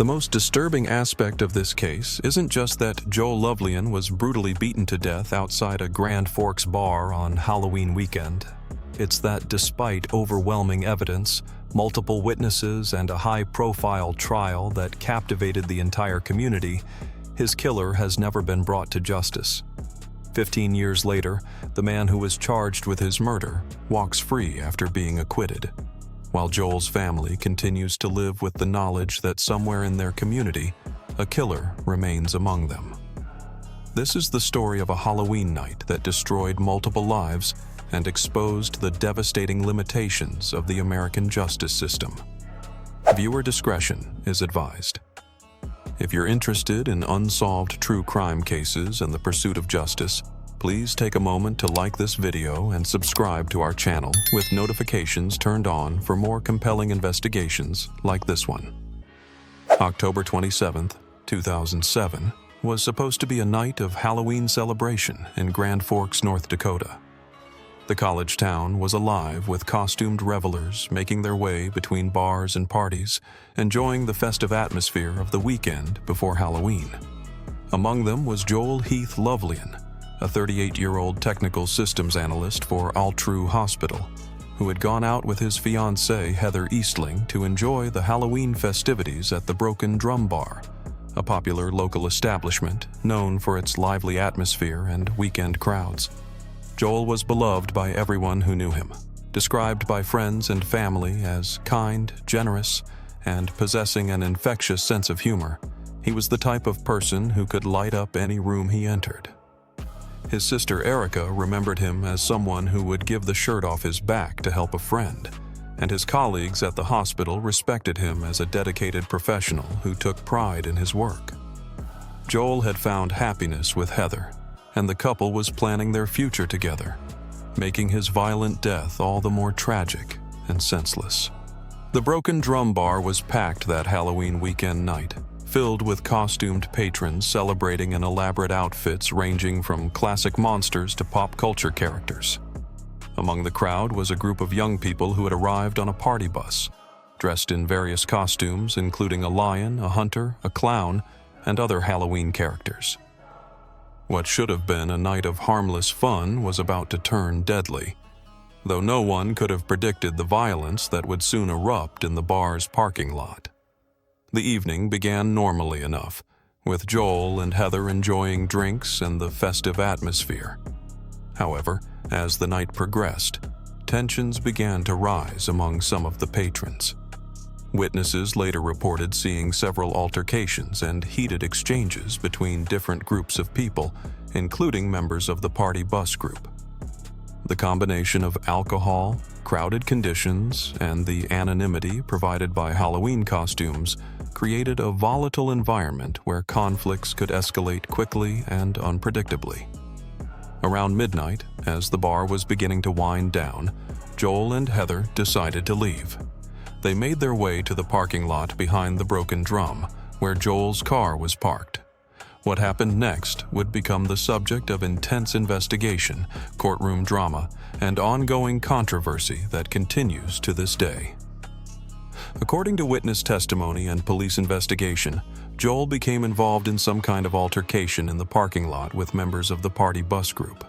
The most disturbing aspect of this case isn't just that Joel Lovelien was brutally beaten to death outside a Grand Forks bar on Halloween weekend. It's that despite overwhelming evidence, multiple witnesses, and a high-profile trial that captivated the entire community, his killer has never been brought to justice. 15 years later, the man who was charged with his murder walks free after being acquitted, while Joel's family continues to live with the knowledge that somewhere in their community, a killer remains among them. This is the story of a Halloween night that destroyed multiple lives and exposed the devastating limitations of the American justice system. Viewer discretion is advised. If you're interested in unsolved true crime cases and the pursuit of justice, please take a moment to like this video and subscribe to our channel with notifications turned on for more compelling investigations like this one. October 27, 2007 was supposed to be a night of Halloween celebration in Grand Forks, North Dakota. The college town was alive with costumed revelers making their way between bars and parties, enjoying the festive atmosphere of the weekend before Halloween. Among them was Joel Lovelien, a 38-year-old technical systems analyst for Altru Hospital, who had gone out with his fiancée Heather Eastling to enjoy the Halloween festivities at the Broken Drum Bar, a popular local establishment known for its lively atmosphere and weekend crowds. Joel was beloved by everyone who knew him, described by friends and family as kind, generous, and possessing an infectious sense of humor. He was the type of person who could light up any room he entered. His sister Erica remembered him as someone who would give the shirt off his back to help a friend, and his colleagues at the hospital respected him as a dedicated professional who took pride in his work. Joel had found happiness with Heather, and the couple was planning their future together, making his violent death all the more tragic and senseless. The Broken Drum Bar was packed that Halloween weekend night, filled with costumed patrons celebrating in elaborate outfits ranging from classic monsters to pop culture characters. Among the crowd was a group of young people who had arrived on a party bus, dressed in various costumes including a lion, a hunter, a clown, and other Halloween characters. What should have been a night of harmless fun was about to turn deadly, though no one could have predicted the violence that would soon erupt in the bar's parking lot. The evening began normally enough, with Joel and Heather enjoying drinks and the festive atmosphere. However, as the night progressed, tensions began to rise among some of the patrons. Witnesses later reported seeing several altercations and heated exchanges between different groups of people, including members of the party bus group. The combination of alcohol, crowded conditions, and the anonymity provided by Halloween costumes created a volatile environment where conflicts could escalate quickly and unpredictably. Around midnight, as the bar was beginning to wind down, Joel and Heather decided to leave. They made their way to the parking lot behind the Broken Drum, where Joel's car was parked. What happened next would become the subject of intense investigation, courtroom drama, and ongoing controversy that continues to this day. According to witness testimony and police investigation, Joel became involved in some kind of altercation in the parking lot with members of the party bus group.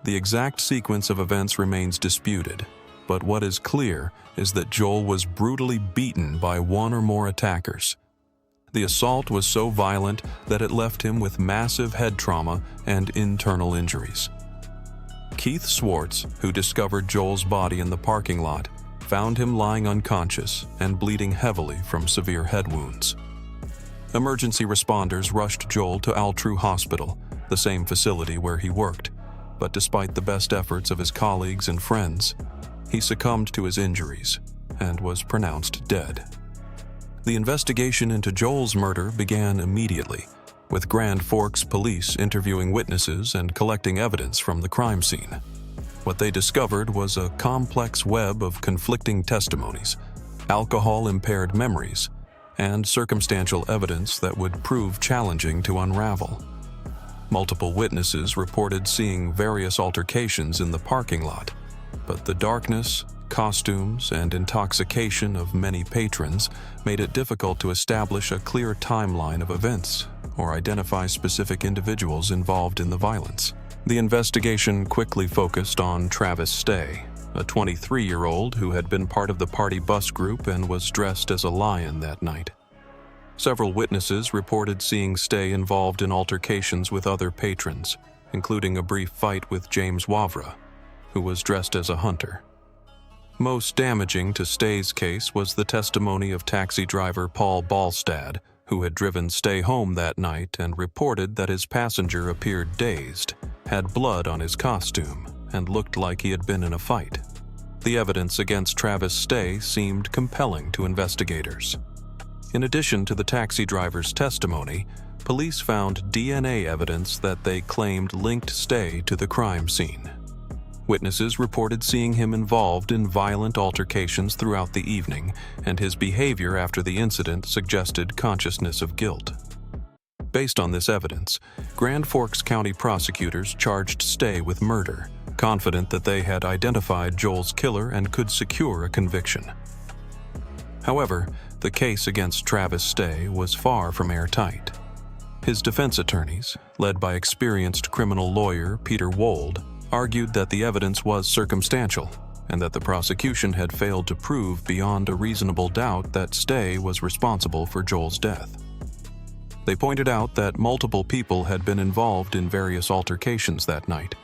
The exact sequence of events remains disputed, but what is clear is that Joel was brutally beaten by one or more attackers. The assault was so violent that it left him with massive head trauma and internal injuries. Keith Swartz, who discovered Joel's body in the parking lot, found him lying unconscious and bleeding heavily from severe head wounds. Emergency responders rushed Joel to Altru Hospital, the same facility where he worked, but despite the best efforts of his colleagues and friends, he succumbed to his injuries and was pronounced dead. The investigation into Joel's murder began immediately, with Grand Forks police interviewing witnesses and collecting evidence from the crime scene. What they discovered was a complex web of conflicting testimonies, alcohol-impaired memories, and circumstantial evidence that would prove challenging to unravel. Multiple witnesses reported seeing various altercations in the parking lot, but the darkness, Costumes and intoxication of many patrons made it difficult to establish a clear timeline of events or identify specific individuals involved in the violence. The investigation quickly focused on Travis Stay, a 23-year-old who had been part of the party bus group and was dressed as a lion that night. Several witnesses reported seeing Stay involved in altercations with other patrons, including a brief fight with James Wavra, who was dressed as a hunter. Most damaging to Stay's case was the testimony of taxi driver Paul Ballstad, who had driven Stay home that night and reported that his passenger appeared dazed, had blood on his costume, and looked like he had been in a fight. The evidence against Travis Stay seemed compelling to investigators. In addition to the taxi driver's testimony, police found DNA evidence that they claimed linked Stay to the crime scene. Witnesses reported seeing him involved in violent altercations throughout the evening, and his behavior after the incident suggested consciousness of guilt. Based on this evidence, Grand Forks County prosecutors charged Stay with murder, confident that they had identified Joel's killer and could secure a conviction. However, the case against Travis Stay was far from airtight. His defense attorneys, led by experienced criminal lawyer Peter Wold, argued that the evidence was circumstantial and that the prosecution had failed to prove beyond a reasonable doubt that Stay was responsible for Joel's death. They pointed out that multiple people had been involved in various altercations that night,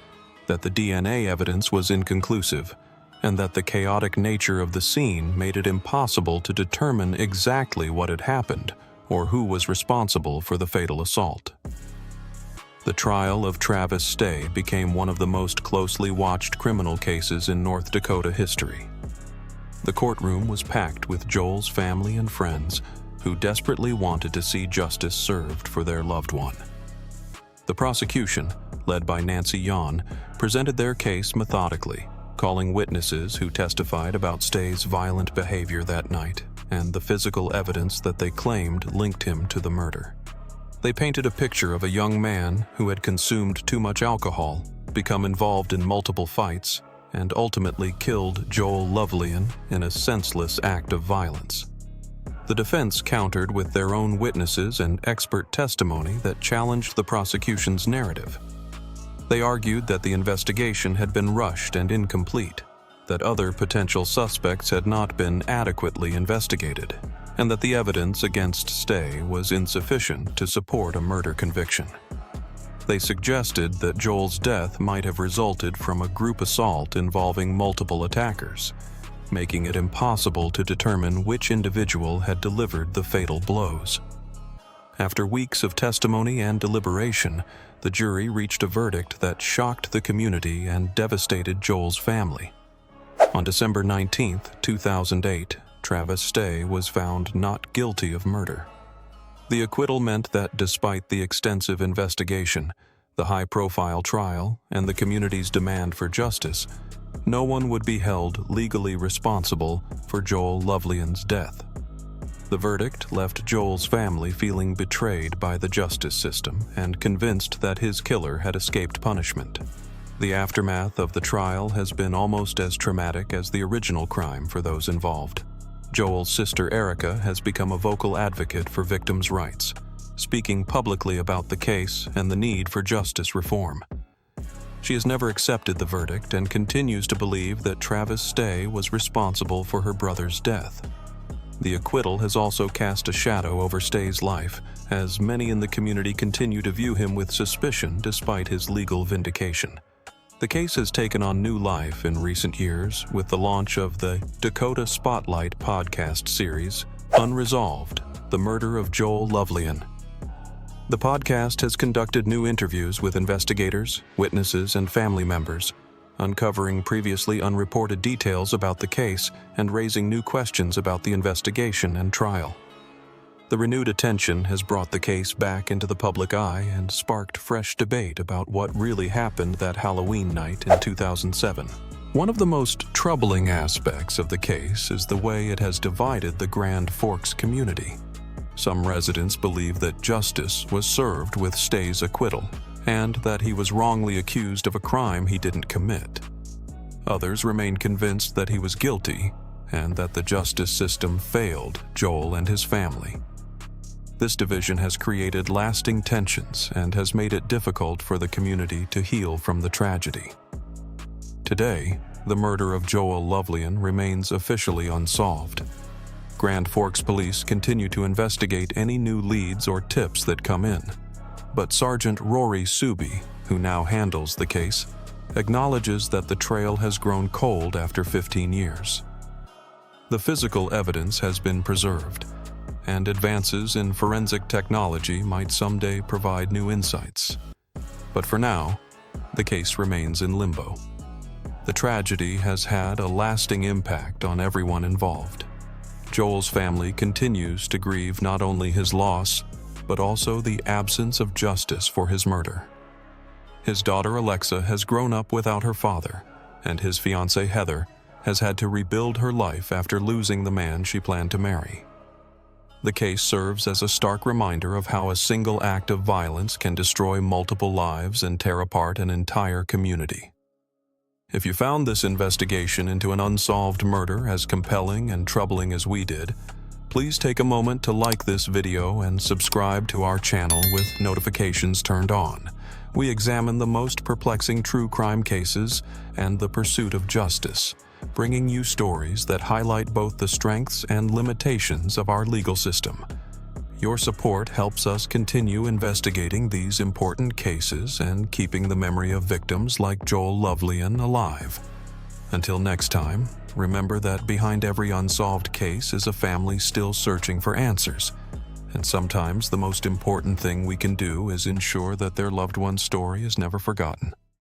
that the DNA evidence was inconclusive, and that the chaotic nature of the scene made it impossible to determine exactly what had happened or who was responsible for the fatal assault. The trial of Travis Stay became one of the most closely watched criminal cases in North Dakota history. The courtroom was packed with Joel's family and friends who desperately wanted to see justice served for their loved one. The prosecution, led by Nancy Yon, presented their case methodically, calling witnesses who testified about Stay's violent behavior that night and the physical evidence that they claimed linked him to the murder. They painted a picture of a young man who had consumed too much alcohol, become involved in multiple fights, and ultimately killed Joel Lovelien in a senseless act of violence. The defense countered with their own witnesses and expert testimony that challenged the prosecution's narrative. They argued that the investigation had been rushed and incomplete, that other potential suspects had not been adequately investigated, and that the evidence against Stay was insufficient to support a murder conviction. They suggested that Joel's death might have resulted from a group assault involving multiple attackers, making it impossible to determine which individual had delivered the fatal blows. After weeks of testimony and deliberation, the jury reached a verdict that shocked the community and devastated Joel's family. On December 19, 2008, Travis Stay was found not guilty of murder. The acquittal meant that despite the extensive investigation, the high-profile trial, and the community's demand for justice, no one would be held legally responsible for Joel Lovelien's death. The verdict left Joel's family feeling betrayed by the justice system and convinced that his killer had escaped punishment. The aftermath of the trial has been almost as traumatic as the original crime for those involved. Joel's sister Erica has become a vocal advocate for victims' rights, speaking publicly about the case and the need for justice reform. She has never accepted the verdict and continues to believe that Travis Stay was responsible for her brother's death. The acquittal has also cast a shadow over Stay's life, as many in the community continue to view him with suspicion despite his legal vindication. The case has taken on new life in recent years with the launch of the Dakota Spotlight podcast series, Unresolved: The Murder of Joel Lovelien. The podcast has conducted new interviews with investigators, witnesses, and family members, uncovering previously unreported details about the case and raising new questions about the investigation and trial. The renewed attention has brought the case back into the public eye and sparked fresh debate about what really happened that Halloween night in 2007. One of the most troubling aspects of the case is the way it has divided the Grand Forks community. Some residents believe that justice was served with Stay's acquittal, and that he was wrongly accused of a crime he didn't commit. Others remain convinced that he was guilty and that the justice system failed Joel and his family. This division has created lasting tensions and has made it difficult for the community to heal from the tragedy. Today, the murder of Joel Lovelien remains officially unsolved. Grand Forks police continue to investigate any new leads or tips that come in, but Sergeant Rory Suby, who now handles the case, acknowledges that the trail has grown cold after 15 years. The physical evidence has been preserved, and advances in forensic technology might someday provide new insights. But for now, the case remains in limbo. The tragedy has had a lasting impact on everyone involved. Joel's family continues to grieve not only his loss, but also the absence of justice for his murder. His daughter Alexa has grown up without her father, and his fiancée Heather has had to rebuild her life after losing the man she planned to marry. The case serves as a stark reminder of how a single act of violence can destroy multiple lives and tear apart an entire community. If you found this investigation into an unsolved murder as compelling and troubling as we did, please take a moment to like this video and subscribe to our channel with notifications turned on. We examine the most perplexing true crime cases and the pursuit of justice, bringing you stories that highlight both the strengths and limitations of our legal system. Your support helps us continue investigating these important cases and keeping the memory of victims like Joel Lovelien alive. Until next time, remember that behind every unsolved case is a family still searching for answers. And sometimes the most important thing we can do is ensure that their loved one's story is never forgotten.